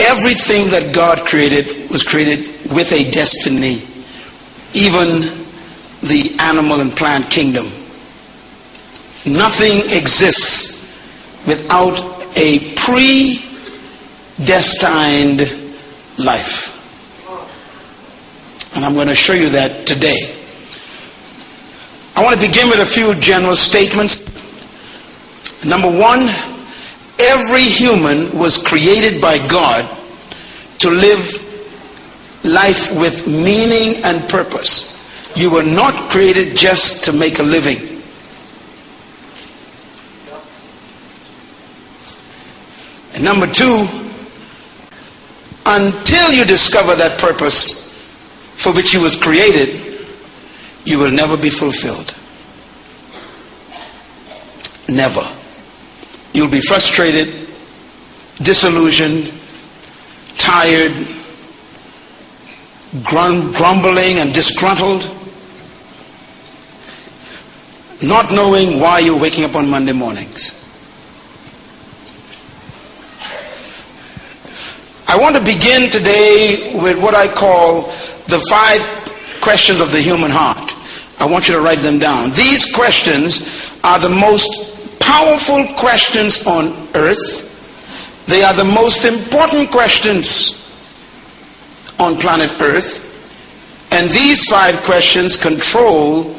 Everything that God created was created with a destiny. Even the animal and plant kingdom. Nothing exists without a predestined life. And I'm going to show you that today. I want to begin with a few general statements. Number one, every human was created by God to live life with meaning and purpose. You were not created just to make a living. And number two, until you discover that purpose for which you was created, you will never be fulfilled. Never. You'll be frustrated, disillusioned, tired, grumbling and disgruntled, not knowing why you're waking up on Monday mornings. I want to begin today with what I call the 5 questions of the human heart. I want you to write them down. These questions are the most powerful questions on earth. They are the most important questions on planet Earth. And these 5 questions control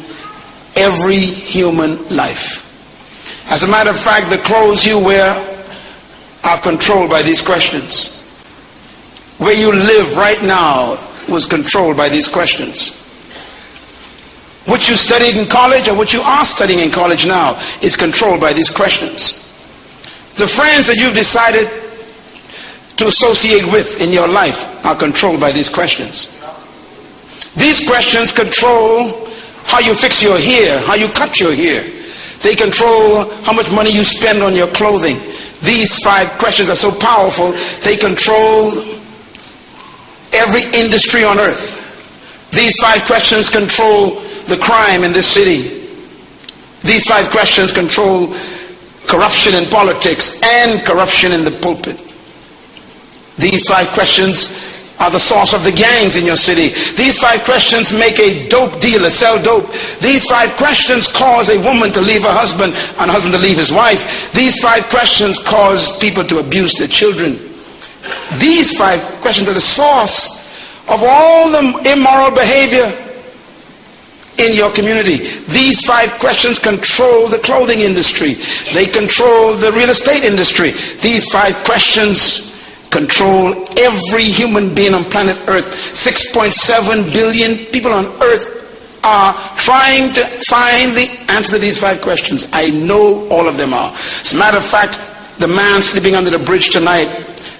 every human life. As a matter of fact, the clothes you wear are controlled by these questions. Where you live right now was controlled by these questions. What you studied in college or what you are studying in college now is controlled by these questions. The friends that you've decided to associate with in your life are controlled by these questions. These questions control how you fix your hair, how you cut your hair. They control how much money you spend on your clothing. These 5 questions are so powerful, they control every industry on earth. These 5 questions control the crime in this city. These 5 questions control corruption in politics and corruption in the pulpit. These 5 questions are the source of the gangs in your city. These 5 questions make a dope dealer sell dope. These 5 questions cause a woman to leave her husband and a husband to leave his wife. These 5 questions cause people to abuse their children. These 5 questions are the source of all the immoral behavior in your community. These 5 questions control the clothing industry. They control the real estate industry. These 5 questions control every human being on planet Earth. 6.7 billion people on Earth are trying to find the answer to these 5 questions. I know all of them are. As a matter of fact, the man sleeping under the bridge tonight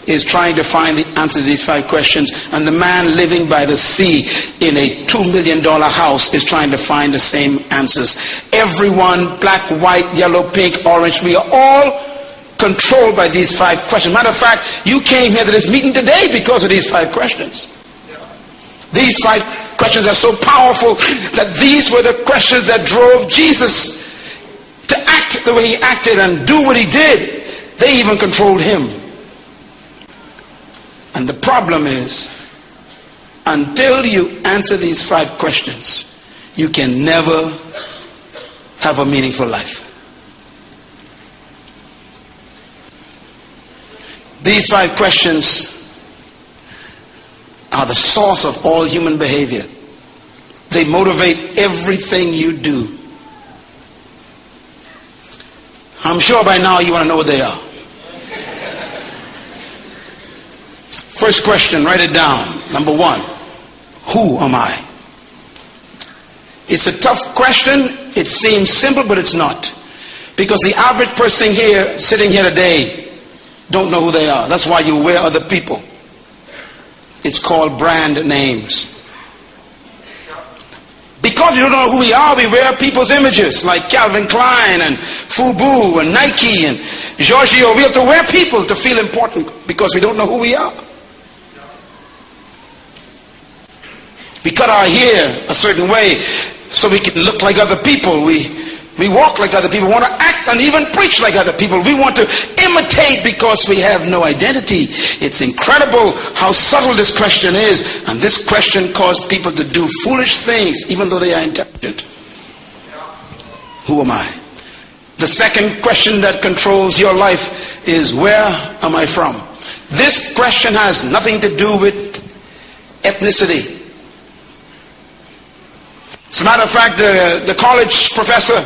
is trying to find the answer to these 5 questions, and the man living by the sea in a $2 million house is trying to find the same answers. Everyone, black, white, yellow, pink, orange, we are all controlled by these 5 questions. Matter of fact, you came here to this meeting today because of these 5 questions. These 5 questions are so powerful that these were the questions that drove Jesus to act the way he acted and do what he did. They even controlled him. And the problem is, until you answer these 5 questions, you can never have a meaningful life. These 5 questions are the source of all human behavior. They motivate everything you do. I'm sure by now you want to know what they are. First question, write it down. Number 1, who am I? It's a tough question. It seems simple, but it's not. Because the average person here, sitting here today, don't know who they are. That's why you wear other people. It's called brand names. Because you don't know who we are, we wear people's images like Calvin Klein and Fubu and Nike and Giorgio. We have to wear people to feel important because we don't know who we are. We cut our hair a certain way so we can look like other people. We We walk like other people, want to act and even preach like other people. We want to imitate because we have no identity. It's incredible how subtle this question is. And this question caused people to do foolish things, even though they are intelligent. Who am I? The second question that controls your life is, where am I from? This question has nothing to do with ethnicity. As a matter of fact, the college professor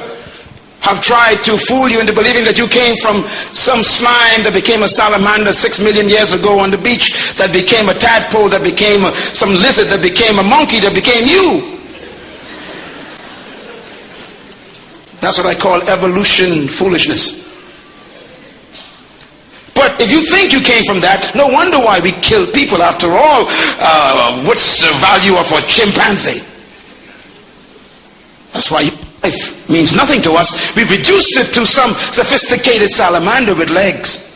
have tried to fool you into believing that you came from some slime that became a salamander 6 million years ago on the beach, that became a tadpole, that became some lizard, that became a monkey, that became you. That's what I call evolution foolishness. But if you think you came from that, no wonder why we kill people. After all, what's the value of a chimpanzee? That's why life means nothing to us. We've reduced it to some sophisticated salamander with legs.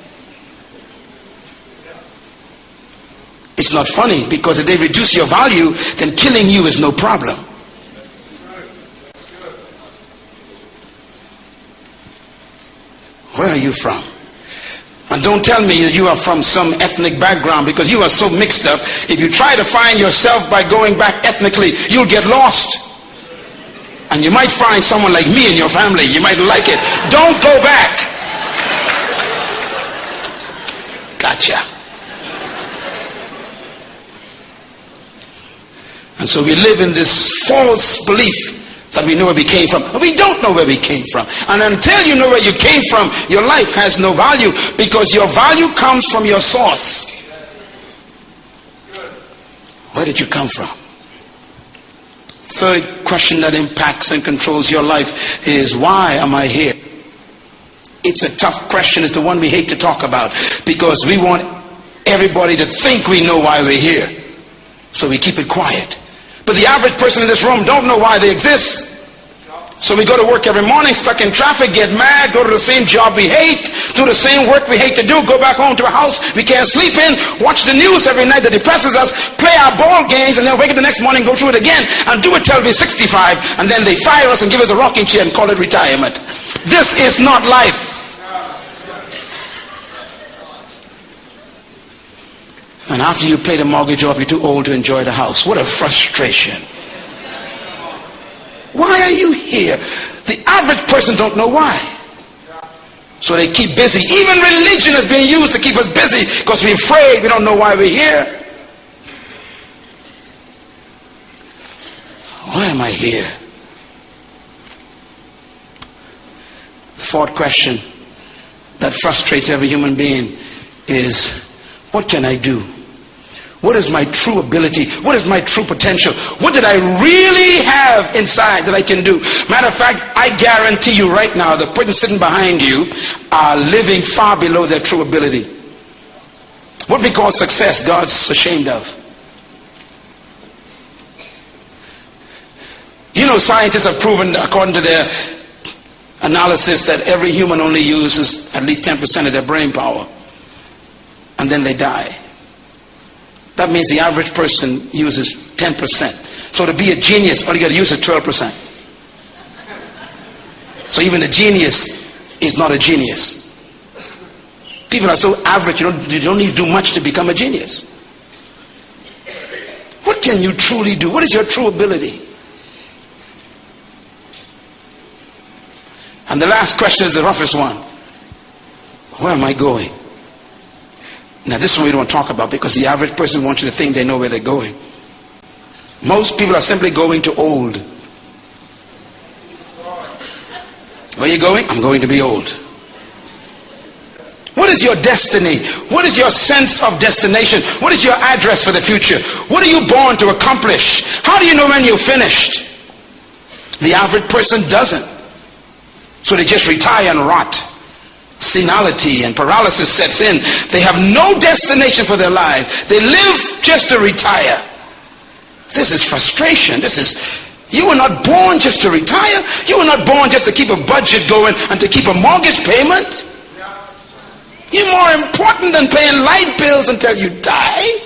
It's not funny, because if they reduce your value, then killing you is no problem. Where are you from? And don't tell me that you are from some ethnic background, because you are so mixed up. If you try to find yourself by going back ethnically, you'll get lost. And you might find someone like me in your family. You might like it. Don't go back. Gotcha. And so we live in this false belief that we know where we came from. But we don't know where we came from. And until you know where you came from, your life has no value, because your value comes from your source. Where did you come from? Third question that impacts and controls your life is, why am I here? It's a tough question. It's the one we hate to talk about, because we want everybody to think we know why we're here. So we keep it quiet. But the average person in this room don't know why they exist. So we go to work every morning, stuck in traffic, get mad, go to the same job we hate, do the same work we hate to do, go back home to a house we can't sleep in, watch the news every night that depresses us, play our ball games, and then wake up the next morning, go through it again, and do it till we're 65, and then they fire us and give us a rocking chair and call it retirement. This is not life. And after you pay the mortgage off, you're too old to enjoy the house. What a frustration. Why are you here? The average person don't know why. So they keep busy. Even religion is being used to keep us busy, because we're afraid we don't know why we're here. Why am I here? The fourth question that frustrates every human being is, what can I do? What is my true ability? What is my true potential? What did I really have inside that I can do? Matter of fact, I guarantee you right now, the person sitting behind you are living far below their true ability. What we call success, God's ashamed of. You know, scientists have proven, according to their analysis, that every human only uses at least 10% of their brain power. And then they die. That means the average person uses 10%. So to be a genius, all you got to use is 12%. So even a genius is not a genius. People are so average, you don't need to do much to become a genius. What can you truly do? What is your true ability? And the last question is the roughest one. Where am I going? Now this one we don't talk about, because the average person wants you to think they know where they're going. Most people are simply going to old. Where are you going? I'm going to be old. What is your destiny? What is your sense of destination? What is your address for the future? What are you born to accomplish? How do you know when you're finished? The average person doesn't. So they just retire and rot. Senility and paralysis sets in. They have no destination for their lives. They live just to retire. This is frustration. You were not born just to retire. You were not born just to keep a budget going and to keep a mortgage payment. You're more important than paying light bills until you die.